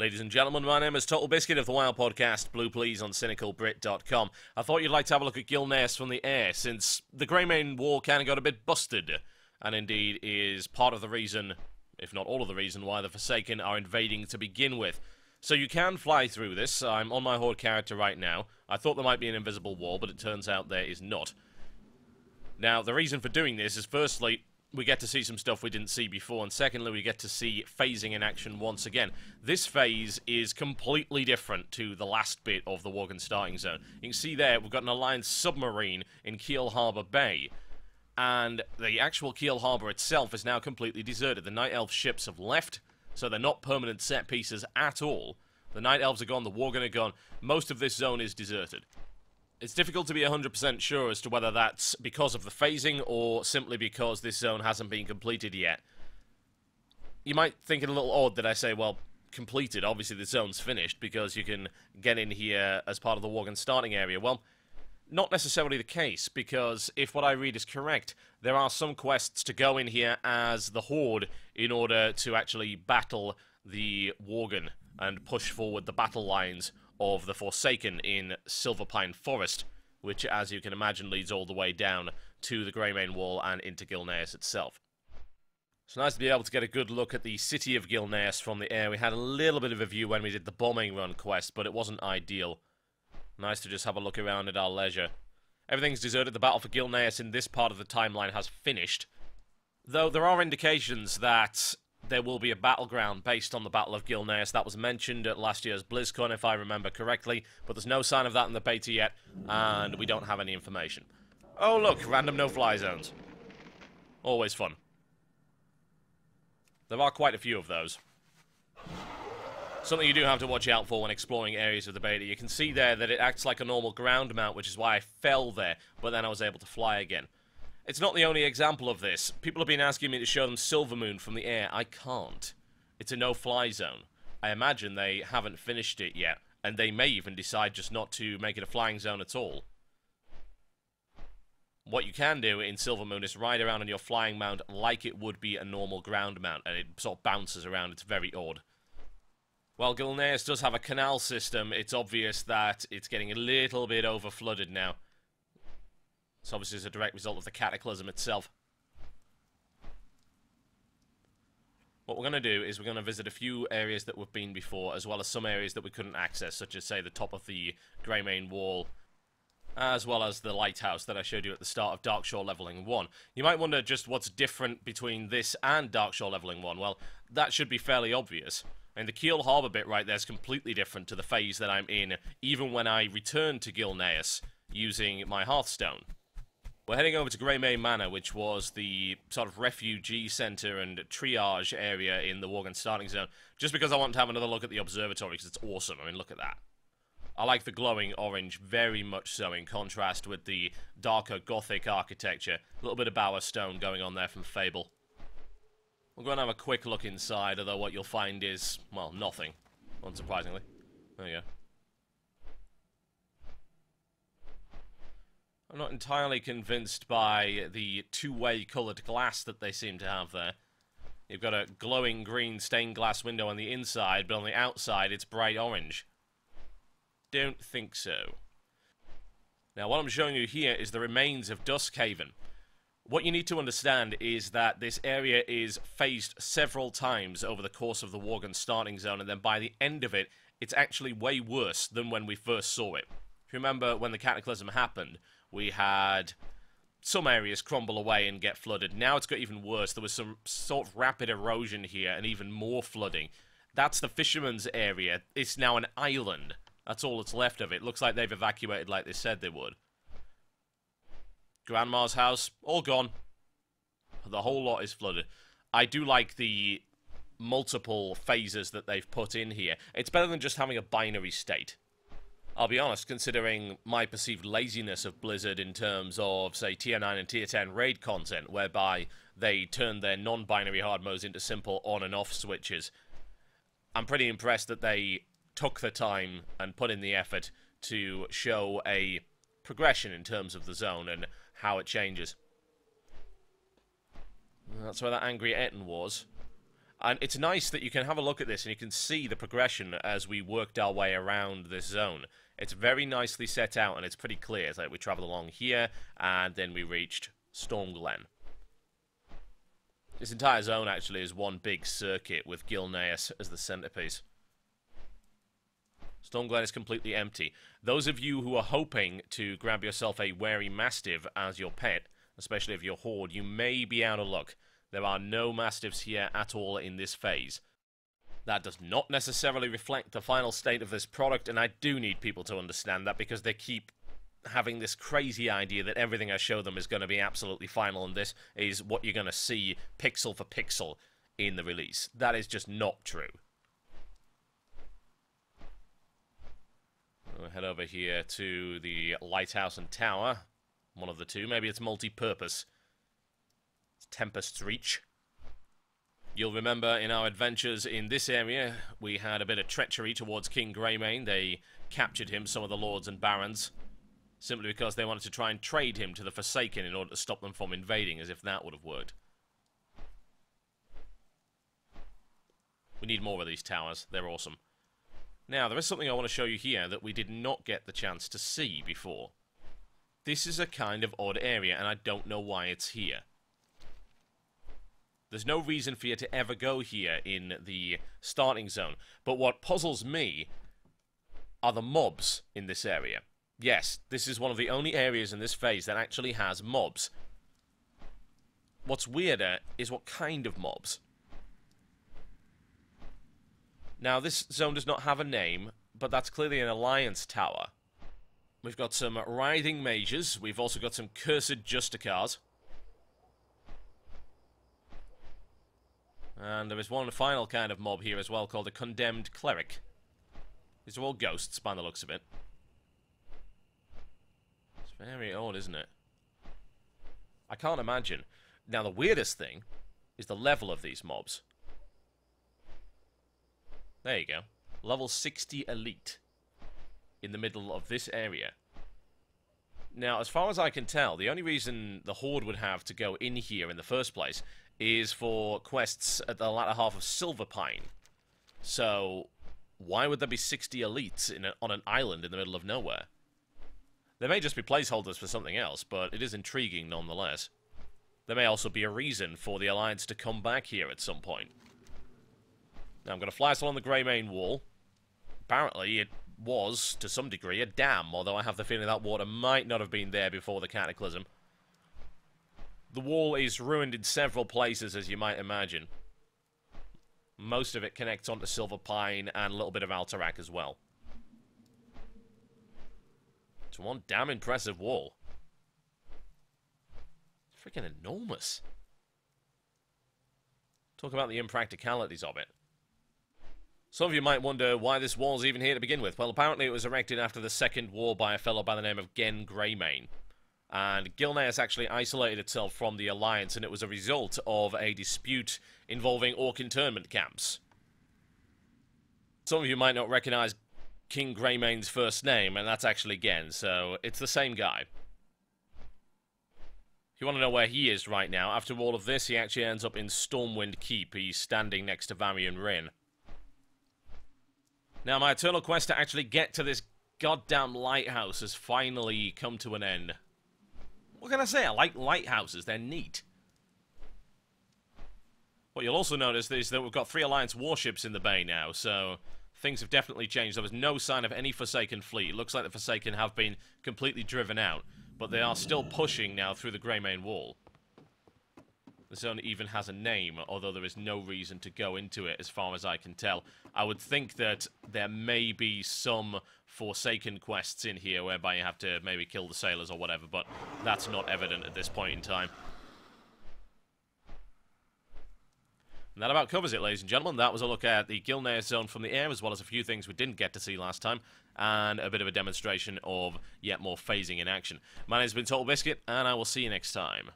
Ladies and gentlemen, my name is Total Biscuit of the WoW podcast, Blue Please on CynicalBrit.com. I thought you'd like to have a look at Gilneas from the air, since the Greymane War kind of got a bit busted, and indeed is part of the reason, if not all of the reason, why the Forsaken are invading to begin with. So you can fly through this. I'm on my Horde character right now. I thought there might be an invisible wall, but it turns out there is not. Now, the reason for doing this is, firstly, we get to see some stuff we didn't see before, and secondly, we get to see phasing in action once again. This phase is completely different to the last bit of the Worgen starting zone. You can see there, we've got an Alliance submarine in Kiel Harbour Bay, and the actual Kiel Harbour itself is now completely deserted. The Night Elf ships have left, so they're not permanent set pieces at all. The Night Elves are gone, the Worgen are gone. Most of this zone is deserted. It's difficult to be 100% sure as to whether that's because of the phasing or simply because this zone hasn't been completed yet. You might think it a little odd that I say, well, completed. Obviously, the zone's finished because you can get in here as part of the Worgen starting area. Well, not necessarily the case, because if what I read is correct, there are some quests to go in here as the Horde in order to actually battle the Worgen and push forward the battle lines of the Forsaken in Silverpine Forest, which, as you can imagine, leads all the way down to the Greymane Wall and into Gilneas itself. It's nice to be able to get a good look at the city of Gilneas from the air. We had a little bit of a view when we did the bombing run quest, but it wasn't ideal. Nice to just have a look around at our leisure. Everything's deserted. The battle for Gilneas in this part of the timeline has finished, though there are indications that there will be a battleground based on the Battle of Gilneas. That was mentioned at last year's BlizzCon, if I remember correctly, but there's no sign of that in the beta yet, and we don't have any information. Oh look, random no-fly zones. Always fun. There are quite a few of those. Something you do have to watch out for when exploring areas of the beta. You can see there that it acts like a normal ground mount, which is why I fell there, but then I was able to fly again. It's not the only example of this. People have been asking me to show them Silvermoon from the air. I can't. It's a no-fly zone. I imagine they haven't finished it yet, and they may even decide just not to make it a flying zone at all. What you can do in Silvermoon is ride around on your flying mount like it would be a normal ground mount, and it sort of bounces around. It's very odd. While Gilneas does have a canal system, it's obvious that it's getting a little bit over-flooded now. It's obviously as a direct result of the Cataclysm itself. What we're going to do is we're going to visit a few areas that we've been before, as well as some areas that we couldn't access, such as, say, the top of the Greymane Wall, as well as the lighthouse that I showed you at the start of Darkshore Leveling 1. You might wonder just what's different between this and Darkshore Leveling 1. Well, that should be fairly obvious. And the Kiel Harbour bit right there is completely different to the phase that I'm in, even when I return to Gilneas using my Hearthstone. We're heading over to Greymane Manor, which was the sort of refugee centre and triage area in the Worgen starting zone, just because I want to have another look at the observatory, because it's awesome. I mean, look at that. I like the glowing orange very much so, in contrast with the darker Gothic architecture. A little bit of Bower stone going on there from Fable. We're going to have a quick look inside, although what you'll find is, well, nothing, unsurprisingly. There you go. I'm not entirely convinced by the two-way coloured glass that they seem to have there. You've got a glowing green stained glass window on the inside, but on the outside it's bright orange. Don't think so. Now, what I'm showing you here is the remains of Duskhaven. What you need to understand is that this area is phased several times over the course of the Worgen starting zone, and then by the end of it, it's actually way worse than when we first saw it. If you remember when the Cataclysm happened, we had some areas crumble away and get flooded. Now it's got even worse. There was some sort of rapid erosion here and even more flooding. That's the Fisherman's area. It's now an island. That's all that's left of it. Looks like they've evacuated like they said they would. Grandma's house, all gone. The whole lot is flooded. I do like the multiple phases that they've put in here. It's better than just having a binary state. I'll be honest, considering my perceived laziness of Blizzard in terms of, say, Tier 9 and Tier 10 raid content, whereby they turned their non-binary hard modes into simple on and off switches. I'm pretty impressed that they took the time and put in the effort to show a progression in terms of the zone and how it changes. That's where that angry Etten was. And it's nice that you can have a look at this and you can see the progression as we worked our way around this zone. It's very nicely set out and it's pretty clear. It's like we traveled along here and then we reached Stormglen. This entire zone actually is one big circuit with Gilneas as the centerpiece. Stormglen is completely empty. Those of you who are hoping to grab yourself a wary mastiff as your pet, especially if you're horde, you may be out of luck. There are no mastiffs here at all in this phase. That does not necessarily reflect the final state of this product, and I do need people to understand that because they keep having this crazy idea that everything I show them is going to be absolutely final, and this is what you're going to see pixel for pixel in the release. That is just not true. We'll head over here to the lighthouse and tower. One of the two. Maybe it's multi-purpose. It's Tempest's Reach. You'll remember in our adventures in this area, we had a bit of treachery towards King Greymane. They captured him, some of the lords and barons, simply because they wanted to try and trade him to the Forsaken in order to stop them from invading, as if that would have worked. We need more of these towers. They're awesome. Now, there is something I want to show you here that we did not get the chance to see before. This is a kind of odd area, and I don't know why it's here. There's no reason for you to ever go here in the starting zone. But what puzzles me are the mobs in this area. Yes, this is one of the only areas in this phase that actually has mobs. What's weirder is what kind of mobs. Now, this zone does not have a name, but that's clearly an alliance tower. We've got some writhing mages. We've also got some cursed justicars. And there is one final kind of mob here as well called a condemned cleric. These are all ghosts by the looks of it. It's very odd, isn't it? I can't imagine. Now, the weirdest thing is the level of these mobs. There you go. Level 60 elite. In the middle of this area. Now, as far as I can tell, the only reason the Horde would have to go in here in the first place is for quests at the latter half of Silverpine. So, why would there be 60 elites on an island in the middle of nowhere? There may just be placeholders for something else, but it is intriguing nonetheless. There may also be a reason for the Alliance to come back here at some point. Now, I'm going to fly us along the Greymane Wall. Apparently, it was, to some degree, a dam, although I have the feeling that water might not have been there before the Cataclysm. The wall is ruined in several places, as you might imagine. Most of it connects onto Silverpine and a little bit of Alterac as well. It's one damn impressive wall. It's freaking enormous. Talk about the impracticalities of it. Some of you might wonder why this wall's even here to begin with. Well, apparently it was erected after the Second War by a fellow by the name of Gen Greymane. And Gilneas actually isolated itself from the Alliance, and it was a result of a dispute involving orc internment camps. Some of you might not recognize King Greymane's first name, and that's actually Gen, so it's the same guy. If you want to know where he is right now, after all of this, he actually ends up in Stormwind Keep. He's standing next to Varian Rin. Now, my eternal quest to actually get to this goddamn lighthouse has finally come to an end. What can I say? I like lighthouses. They're neat. What you'll also notice is that we've got 3 Alliance warships in the bay now, so things have definitely changed. There was no sign of any Forsaken fleet. It looks like the Forsaken have been completely driven out, but they are still pushing now through the Greymane Wall. The zone even has a name, although there is no reason to go into it as far as I can tell. I would think that there may be some Forsaken quests in here whereby you have to maybe kill the sailors or whatever, but that's not evident at this point in time. And that about covers it, ladies and gentlemen. That was a look at the Gilneas zone from the air, as well as a few things we didn't get to see last time, and a bit of a demonstration of yet more phasing in action. My name's been Total Biscuit, and I will see you next time.